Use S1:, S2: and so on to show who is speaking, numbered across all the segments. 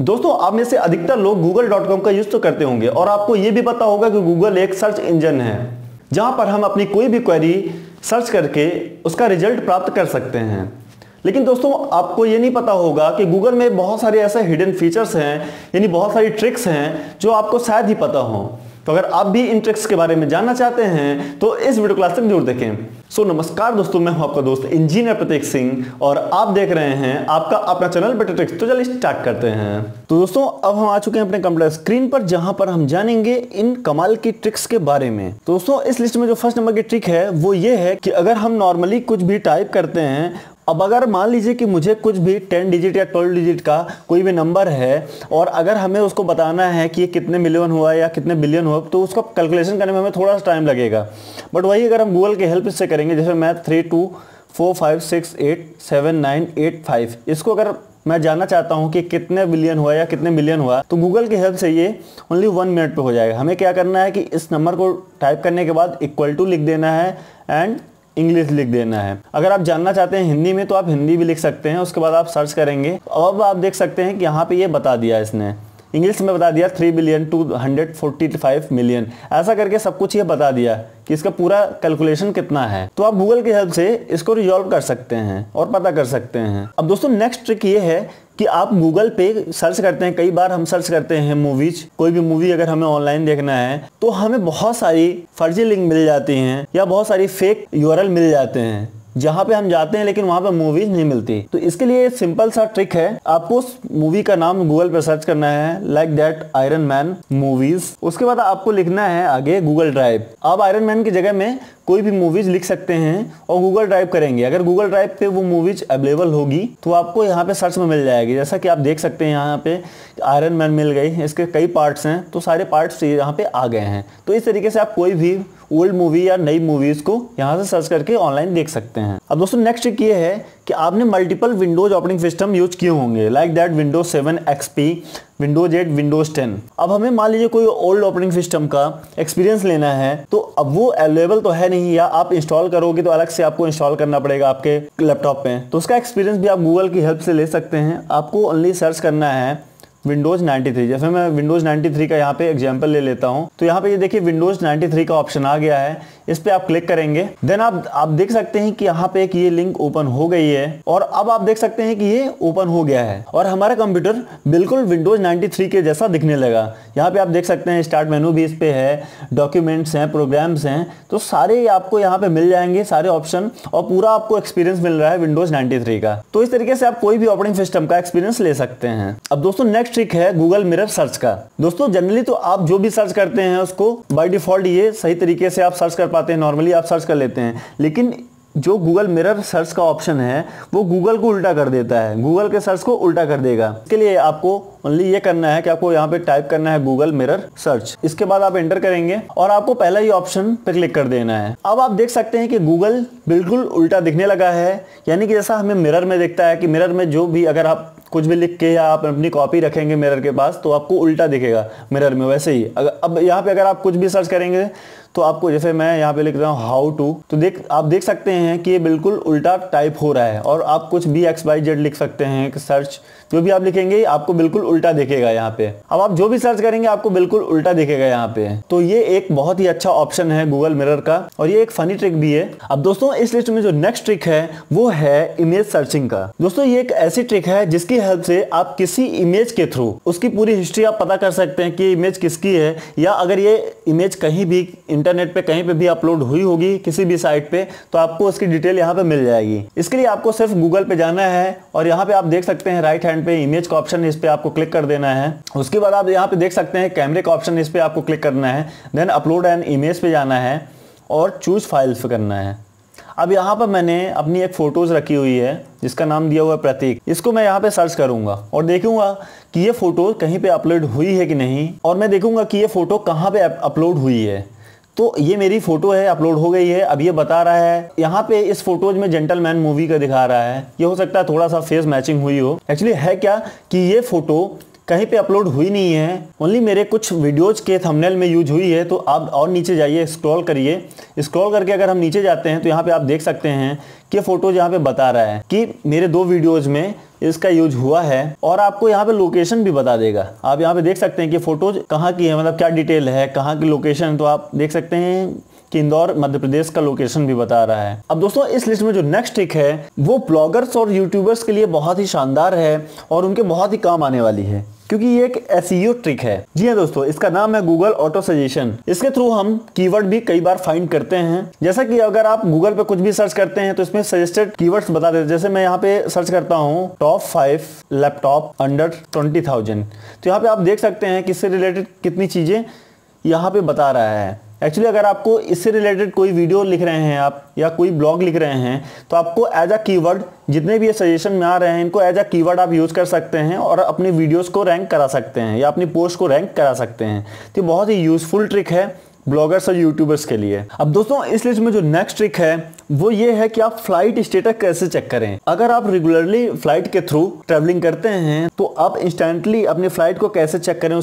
S1: दोस्तों आप में से अधिकतर लोग google.com का यूज तो करते होंगे और आपको ये भी पता होगा कि गूगल एक सर्च इंजन है जहां पर हम अपनी कोई भी क्वेरी सर्च करके उसका रिजल्ट प्राप्त कर सकते हैं। लेकिन दोस्तों आपको ये नहीं पता होगा कि गूगल में बहुत सारे ऐसे हिडन फीचर्स हैं, यानी बहुत सारी ट्रिक्स हैं जो आपको शायद ही पता हो। तो अगर आप भी इन ट्रिक्स के बारे में जानना चाहते हैं तो इस वीडियो क्लास तक जरूर देखें। नमस्कार दोस्तों, मैं हूं आपका दोस्त इंजीनियर प्रतीक सिंह और आप देख रहे हैं आपका अपना चैनल बेटर ट्रिक्स। तो चलिए स्टार्ट करते हैं। तो दोस्तों अब हम आ चुके हैं अपने कंप्यूटर स्क्रीन पर, जहां पर हम जानेंगे इन कमाल की ट्रिक्स के बारे में। तो दोस्तों इस लिस्ट में जो फर्स्ट नंबर की ट्रिक है वो ये है कि अगर हम नॉर्मली कुछ भी टाइप करते हैं, अब अगर मान लीजिए कि मुझे कुछ भी 10 डिजिट या 12 डिजिट का कोई भी नंबर है और अगर हमें उसको बताना है कि ये कितने मिलियन हुआ या कितने बिलियन हुआ, तो उसको कैलकुलेशन करने में हमें थोड़ा सा टाइम लगेगा। बट वही अगर हम गूगल की हेल्प से करेंगे, जैसे मैं 3 2 4 5 6 8 7 9 8 5, इसको अगर मैं जानना चाहता हूं कि कितने बिलियन हुआ या कितने मिलियन हुआ, तो गूगल की हेल्प से ये ओनली 1 मिनट पे हो जाएगा। हमें क्या करना है कि इस नंबर को टाइप करने के बाद इक्वल टू लिख देना है एंड इंग्लिश लिख देना है। अगर आप जानना चाहते हैं हिंदी में तो आप हिंदी भी लिख सकते हैं, उसके बाद आप सर्च करेंगे। अब आप देख सकते हैं कि यहाँ पे ये बता दिया, इसने इंग्लिश में बता दिया 3,245 मिलियन, ऐसा करके सब कुछ ये बता दिया कि इसका पूरा कैलकुलेशन कितना है। तो आप गूगल की हेल्प से इसको रिजॉल्व कर सकते हैं और पता कर सकते हैं। अब दोस्तों नेक्स्ट ट्रिक ये है कि आप गूगल पे सर्च करते हैं, कई बार हम सर्च करते हैं मूवीज, कोई भी मूवी अगर हमें ऑनलाइन देखना है तो हमें बहुत सारी फर्जी लिंक मिल जाती हैं या बहुत सारी फेक यूआरएल मिल जाते हैं जहां पे हम जाते हैं लेकिन वहां पे मूवीज नहीं मिलती। तो इसके लिए सिंपल सा ट्रिक है, आपको उस मूवी का नाम गूगल पे सर्च करना है, like that iron man movies. उसके बाद आपको लिखना है आगे गूगल ड्राइव। आप आयरन मैन की जगह में कोई भी मूवीज लिख सकते हैं और गूगल ड्राइव करेंगे। अगर गूगल ड्राइव पे वो मूवीज अवेलेबल होगी तो आपको यहाँ पे सर्च में मिल जाएगी। जैसा कि आप देख सकते हैं यहाँ पे आयरन मैन मिल गई, इसके कई पार्ट्स हैं तो सारे पार्ट्स यहाँ पे आ गए हैं। तो इस तरीके से आप कोई भी ओल्ड मूवी या नई मूवीज को यहाँ से सर्च करके ऑनलाइन देख सकते हैं। अब दोस्तों नेक्स्ट ट्रिक ये है कि आपने multiple Windows operating system use किए होंगे, like that Windows 7 XP, Windows 8, Windows 10। अब हमें मान लीजिए कोई ओल्ड ऑपरेटिंग सिस्टम का एक्सपीरियंस लेना है, तो अब वो अवेलेबल तो है नहीं या आप इंस्टॉल करोगे तो अलग से आपको इंस्टॉल करना पड़ेगा आपके लैपटॉप पे। तो उसका एक्सपीरियंस भी आप गूगल की हेल्प से ले सकते हैं। आपको ओनली सर्च करना है विंडोज 93। जैसे मैं विंडोज 93 का यहाँ पे एग्जांपल ले लेता हूँ, तो यहाँ पे ये देखिए विंडोज 93 का ऑप्शन आ गया है, इस पे आप क्लिक करेंगे। देन आप देख सकते हैं कि यहाँ पे एक ये लिंक ओपन हो गई है और अब आप देख सकते हैं कि ये ओपन हो गया है और हमारा कंप्यूटर बिल्कुल विंडोज 93 के जैसा दिखने लगा। यहाँ पे आप देख सकते हैं स्टार्ट मेनू भी इस पे है, डॉक्यूमेंट्स हैं, प्रोग्राम्स हैं, तो सारे आपको यहाँ पे मिल जाएंगे सारे ऑप्शन और पूरा आपको एक्सपीरियंस मिल रहा है विंडोज 93 का। तो इस तरीके से आप कोई भी ऑपरेटिंग सिस्टम का एक्सपीरियंस ले सकते हैं। अब दोस्तों नेक्स्ट ट्रिक है गूगल मिरर सर्च का। दोस्तों जनरली तो आप जो भी सर्च करते हैं उसको बाय डिफॉल्ट ये सही तरीके से आप सर्च कर पाते हैं, नॉर्मली आप सर्च कर लेते हैं, लेकिन जो गूगल मिरर सर्च का ऑप्शन है वो गूगल को उल्टा कर देता है, गूगल के सर्च को उल्टा कर देगा। इसके लिए आपको ओनली ये करना है कि आपको यहाँ पे टाइप करना है गूगल मिरर सर्च। इसके बाद आप एंटर करेंगे और आपको पहला ही ऑप्शन पे क्लिक कर देना है। अब आप देख सकते हैं कि गूगल बिल्कुल उल्टा दिखने लगा है, यानी कि जैसा हमें मिरर में दिखता है कि मिरर में जो भी अगर आप कुछ भी लिख के या आप अपनी कॉपी रखेंगे मिरर के पास तो आपको उल्टा दिखेगा मिरर में, वैसे ही अब यहाँ पे अगर आप कुछ भी सर्च करेंगे तो आपको, जैसे मैं यहाँ पे लिख रहा हूँ हाउ टू, तो आप देख सकते हैं कि ये बिल्कुल उल्टा टाइप हो रहा है। और आप कुछ भी XYZ लिख सकते हैं कि सर्च, जो भी आप लिखेंगे आपको बिल्कुल उल्टा दिखेगा यहाँ पे। अब आप जो भी सर्च करेंगे आपको बिल्कुल उल्टा दिखेगा यहाँ पे। तो ये एक बहुत ही अच्छा ऑप्शन है गूगल मिरर का और ये एक फनी ट्रिक भी है। अब दोस्तों इस लिस्ट में जो नेक्स्ट ट्रिक है वो है इमेज सर्चिंग का। दोस्तों ये एक ऐसी ट्रिक है जिसकी हेल्प से आप किसी इमेज के थ्रू उसकी पूरी हिस्ट्री आप पता कर सकते हैं कि इमेज किसकी है, या अगर ये इमेज कहीं भी इंटरनेट पे कहीं पे भी अपलोड हुई होगी किसी भी साइट पे तो आपको उसकी डिटेल यहाँ पे मिल जाएगी। इसके लिए आपको सिर्फ गूगल पे जाना है और यहाँ पे आप देख सकते हैं राइट हैंड पे इमेज का ऑप्शन, इस पे आपको क्लिक कर देना है। उसके बाद आप यहाँ पे देख सकते हैं कैमरे का ऑप्शन, इस पे आपको क्लिक करना है। देन अपलोड एन इमेज पे जाना है और चूज फाइल्स पे करना है। अब यहाँ पर मैंने अपनी एक फोटोज रखी हुई है जिसका नाम दिया हुआ है प्रतीक। इसको मैं यहाँ पे सर्च करूंगा और देखूंगा कि ये फोटो कहीं पे अपलोड हुई है कि नहीं, और मैं देखूंगा कि ये फोटो कहाँ पे अपलोड हुई है। तो ये मेरी फोटो है, अपलोड हो गई है। अब ये बता रहा है यहाँ पे इस फोटोज में जेंटलमैन मूवी का दिखा रहा है। ये हो सकता है थोड़ा सा फेस मैचिंग हुई हो। एक्चुअली है क्या कि ये फोटो कहीं पे अपलोड हुई नहीं है, ओनली मेरे कुछ वीडियोज के थंबनेल में यूज हुई है। तो आप और नीचे जाइए, स्क्रॉल करिए, स्क्रॉल करके अगर हम नीचे जाते हैं तो यहाँ पे आप देख सकते हैं कि फोटोज यहाँ पे बता रहा है कि मेरे 2 वीडियोज में इसका यूज हुआ है, और आपको यहाँ पे लोकेशन भी बता देगा। आप यहाँ पे देख सकते हैं कि फोटोज कहाँ की है, मतलब क्या डिटेल है, कहाँ की लोकेशन। तो आप देख सकते हैं कि इंदौर मध्य प्रदेश का लोकेशन भी बता रहा है। अब दोस्तों इस लिस्ट में जो नेक्स्ट ट्रिक है वो ब्लॉगर्स और यूट्यूबर्स के लिए बहुत ही शानदार है और उनके बहुत ही काम आने वाली है, क्योंकि ये एक एसईओ ट्रिक है। जी हाँ दोस्तों, इसका नाम है गूगल ऑटो सजेशन। इसके थ्रू हम कीवर्ड भी कई बार फाइंड करते हैं। जैसा कि अगर आप गूगल पे कुछ भी सर्च करते हैं तो इसमें सजेस्टेड कीवर्ड्स बता देते हैं। जैसे मैं यहाँ पे सर्च करता हूँ टॉप 5 लैपटॉप अंडर 20,000, तो यहाँ पे आप देख सकते हैं कि इससे रिलेटेड कितनी चीजें यहाँ पे बता रहा है। एक्चुअली अगर आपको इससे रिलेटेड कोई वीडियो लिख रहे हैं आप या कोई ब्लॉग लिख रहे हैं तो आपको एज अ कीवर्ड जितने भी ये सजेशन में आ रहे हैं इनको एज अ कीवर्ड आप यूज कर सकते हैं और अपने वीडियोस को रैंक करा सकते हैं या अपनी पोस्ट को रैंक करा सकते हैं। तो बहुत ही यूजफुल ट्रिक है ब्लॉगर्स और यूट्यूबर्स के लिए। अब दोस्तों इस लिस्ट में जो नेक्स्ट ट्रिक है वो ये है कि आप फ्लाइट स्टेटस कैसे चेक करें। अगर आप रेगुलरली फ्लाइट के थ्रू ट्रैवलिंग करते हैं तो आप इंस्टेंटली अपनी फ्लाइट को कैसे चेक करें,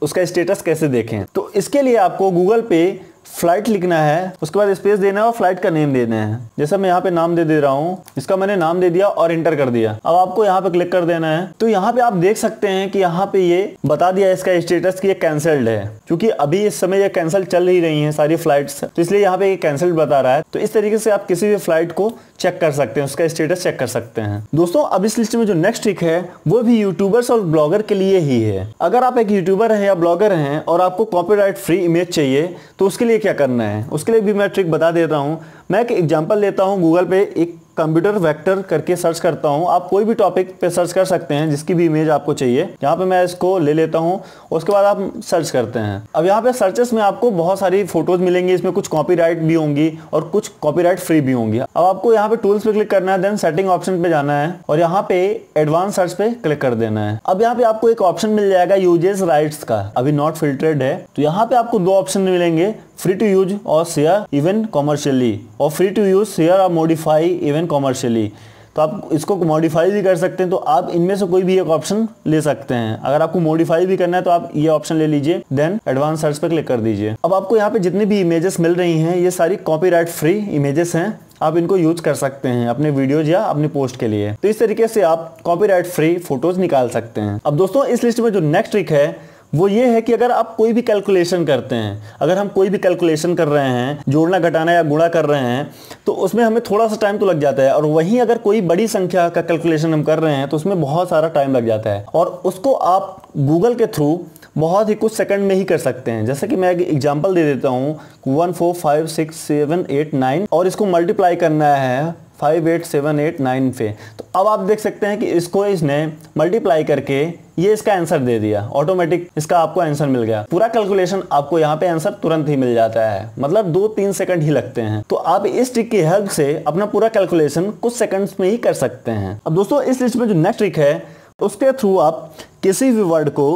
S1: उसका स्टेटस कैसे देखें। तो इसके लिए आपको गूगल पे फ्लाइट लिखना है, उसके बाद स्पेस देना है और फ्लाइट का नेम देना है। जैसे मैं यहाँ पे नाम दे रहा हूँ, इसका मैंने नाम दे दिया और इंटर कर दिया। अब आपको यहाँ पे क्लिक कर देना है। तो यहाँ पे आप देख सकते हैं कि यहाँ पे ये बता दिया इसका स्टेटस कि ये कैंसल्ड है, क्योंकि अभी इस समय ये कैंसिल चल ही रही हैं सारी फ्लाइट्स, तो इसलिए यहाँ पे ये कैंसल्ड बता रहा है। तो इस तरीके से आप किसी भी फ्लाइट को चेक कर सकते हैं, उसका स्टेटस चेक कर सकते हैं। दोस्तों अब इस लिस्ट में जो नेक्स्ट ट्रिक है वो भी यूट्यूबर्स और ब्लॉगर के लिए ही है। अगर आप एक यूट्यूबर हैं या ब्लॉगर हैं और आपको कॉपीराइट फ्री इमेज चाहिए तो उसके लिए क्या करना है, उसके लिए भी मैं ट्रिक बता देता हूं। मैं एक एग्जांपल लेता हूं, गूगल पे एक कंप्यूटर वेक्टर करके सर्च करता हूं। आप कोई भी टॉपिक पे सर्च कर सकते हैं जिसकी भी इमेज आपको चाहिए। यहाँ पे मैं इसको ले लेता हूं, उसके बाद आप सर्च करते हैं। अब यहाँ पे सर्चेस में आपको बहुत सारी फोटोज मिलेंगी, इसमें कुछ कॉपीराइट भी होंगी और कुछ कॉपीराइट फ्री भी होंगी। अब आपको यहाँ पे टूल्स पे क्लिक करना है, देन सेटिंग ऑप्शन पे जाना है और यहाँ पे एडवांस सर्च पे क्लिक कर देना है। अब यहाँ पे आपको एक ऑप्शन मिल जाएगा यूजेस राइट्स का, अभी नॉट फिल्टर्ड है। तो यहाँ पे आपको 2 ऑप्शन मिलेंगे, फ्री टू यूज और शेयर इवन कॉमर्शियली, और फ्री टू यूज शेयर और मॉडिफाई इवन कॉमर्शियली। तो आप इसको मॉडिफाई भी कर सकते हैं, तो आप इनमें से कोई भी एक ऑप्शन ले सकते हैं। अगर आपको मॉडिफाई भी करना है तो आप ये ऑप्शन ले लीजिए, देन एडवांस सर्च पे क्लिक कर दीजिए। अब आपको यहाँ पे जितनी भी इमेजेस मिल रही हैं ये सारी कॉपीराइट फ्री इमेजेस हैं, आप इनको यूज कर सकते हैं अपने वीडियोज या अपनी पोस्ट के लिए। तो इस तरीके से आप कॉपीराइट फ्री फोटोज निकाल सकते हैं। अब दोस्तों इस लिस्ट में जो नेक्स्ट ट्रिक है वो ये है कि अगर आप कोई भी कैलकुलेशन करते हैं, अगर हम कोई भी कैलकुलेशन कर रहे हैं, जोड़ना घटाना या गुणा कर रहे हैं, तो उसमें हमें थोड़ा सा टाइम तो लग जाता है। और वहीं अगर कोई बड़ी संख्या का कैलकुलेशन हम कर रहे हैं तो उसमें बहुत सारा टाइम लग जाता है और उसको आप गूगल के थ्रू बहुत ही कुछ सेकंड में ही कर सकते हैं। जैसे कि मैं एक एग्जांपल दे देता हूँ, 1 4 5 6 7 8 9 और इसको मल्टीप्लाई करना है 5 8 7 8 9 पे। तो अब आप देख सकते हैं कि इसको इसने मल्टीप्लाई करके ये इसका आंसर दे दिया, ऑटोमेटिक इसका आपको आंसर मिल गया। पूरा कैलकुलेशन आपको यहाँ पे आंसर तुरंत ही मिल जाता है, मतलब 2-3 सेकंड ही लगते हैं। तो आप इस ट्रिक की हेल्प से अपना पूरा कैलकुलेशन कुछ सेकंड्स में ही कर सकते हैं। अब दोस्तों इस लिस्ट में जो नेक्स्ट ट्रिक है उसके थ्रू आप किसी भी वर्ड को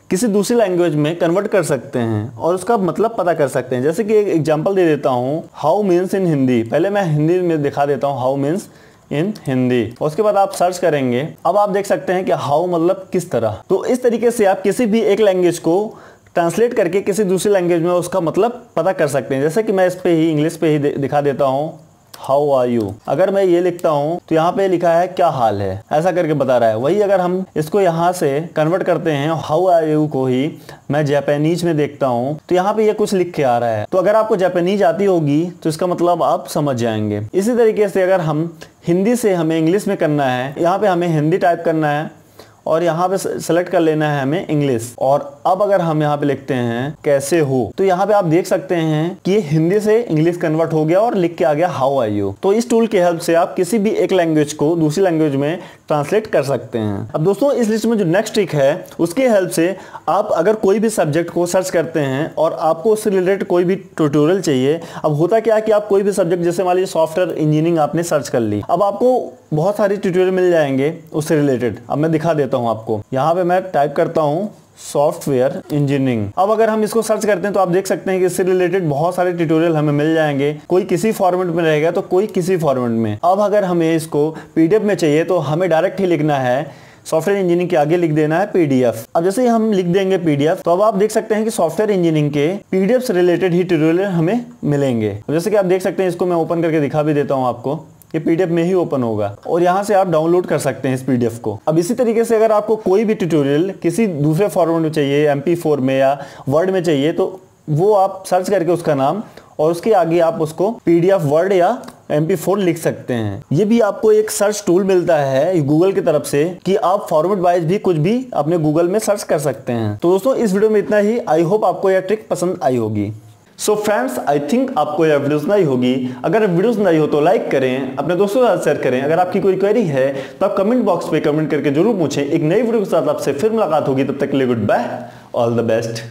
S1: किसी दूसरी लैंग्वेज में कन्वर्ट कर सकते हैं और उसका मतलब पता कर सकते हैं। जैसे कि एक एग्जांपल दे देता हूँ, हाउ मीन्स इन हिंदी। पहले मैं हिंदी में दिखा देता हूँ, हाउ मीन्स इन हिंदी। उसके बाद आप सर्च करेंगे, अब आप देख सकते हैं कि हाउ मतलब किस तरह। तो इस तरीके से आप किसी भी एक लैंग्वेज को ट्रांसलेट करके किसी दूसरी लैंग्वेज में उसका मतलब पता कर सकते हैं। जैसे कि मैं इस पे ही इंग्लिश पे ही दिखा देता हूँ, हाउ आर यू। अगर मैं ये लिखता हूँ तो यहाँ पे लिखा है क्या हाल है, ऐसा करके बता रहा है। वही अगर हम इसको यहाँ से कन्वर्ट करते हैं, हाउ आर यू को ही मैं जापानीज में देखता हूँ तो यहाँ पे ये कुछ लिख के आ रहा है। तो अगर आपको जापानीज आती होगी तो इसका मतलब आप समझ जाएंगे। इसी तरीके से अगर हम हिंदी से हमें इंग्लिश में करना है, यहाँ पे हमें हिंदी टाइप करना है और यहाँ पे सेलेक्ट कर लेना है हमें इंग्लिश। और अब अगर हम यहाँ पे लिखते हैं कैसे हो, तो यहाँ पे आप देख सकते हैं कि ये हिंदी से इंग्लिश कन्वर्ट हो गया और लिख के आ गया हाउ आर यू। तो इस टूल की हेल्प से आप किसी भी एक लैंग्वेज को दूसरी लैंग्वेज में ट्रांसलेट कर सकते हैं। अब दोस्तों इस लिस्ट में जो नेक्स्ट ट्रिक है उसकी हेल्प से आप अगर कोई भी सब्जेक्ट को सर्च करते हैं और आपको उससे रिलेटेड कोई भी ट्यूटोरियल चाहिए। अब होता क्या है कि आप कोई भी सब्जेक्ट, जैसे मान लीजिए सॉफ्टवेयर इंजीनियरिंग आपने सर्च कर ली, अब आपको बहुत सारे ट्यूटोरियल मिल जाएंगे उससे रिलेटेड। अब मैं दिखा देता हूँ आपको, यहाँ पे मैं टाइप करता हूँ सॉफ्टवेयर इंजीनियरिंग। अब अगर हम इसको सर्च करते हैं तो आप देख सकते हैं कि इससे रिलेटेड बहुत सारे ट्यूटोरियल हमें मिल जाएंगे। कोई किसी फॉर्मेट में रहेगा तो कोई किसी फॉर्मेट में। अब अगर हमें इसको पीडीएफ में चाहिए तो हमें डायरेक्ट ही लिखना है सॉफ्टवेयर इंजीनियरिंग के आगे लिख देना है पीडीएफ। अब जैसे ही हम लिख देंगे पीडीएफ, तो अब आप देख सकते हैं कि सॉफ्टवेयर इंजीनियरिंग के पीडीएफ से रिलेटेड ही ट्यूटोरियल हमें मिलेंगे। जैसे कि आप देख सकते हैं, इसको मैं ओपन करके दिखा भी देता हूं आपको, ये पीडीएफ में ही ओपन होगा और यहाँ से आप डाउनलोड कर सकते हैं इस पीडीएफ को। अब इसी तरीके से अगर आपको कोई भी ट्यूटोरियल किसी दूसरे फॉर्मेट में चाहिए, MP4 में या वर्ड में चाहिए, तो वो आप सर्च करके उसका नाम और उसके आगे आप उसको PDF वर्ड या MP4 लिख सकते हैं। ये भी आपको एक सर्च टूल मिलता है गूगल की तरफ से कि आप फॉर्मेट वाइज भी कुछ भी अपने गूगल में सर्च कर सकते हैं। तो दोस्तों इस वीडियो में इतना ही। आई होप आपको यह ट्रिक पसंद आई होगी। सो फ्रेंड्स, आई थिंक आपको यह वीडियोस नहीं होगी। अगर वीडियोस नहीं हो तो लाइक करें, अपने दोस्तों के साथ शेयर करें। अगर आपकी कोई क्वेरी है तो आप कमेंट बॉक्स पे कमेंट करके जरूर पूछें। एक नई वीडियो के साथ आपसे फिर मुलाकात होगी, तब तक के लिए good bye, all the best.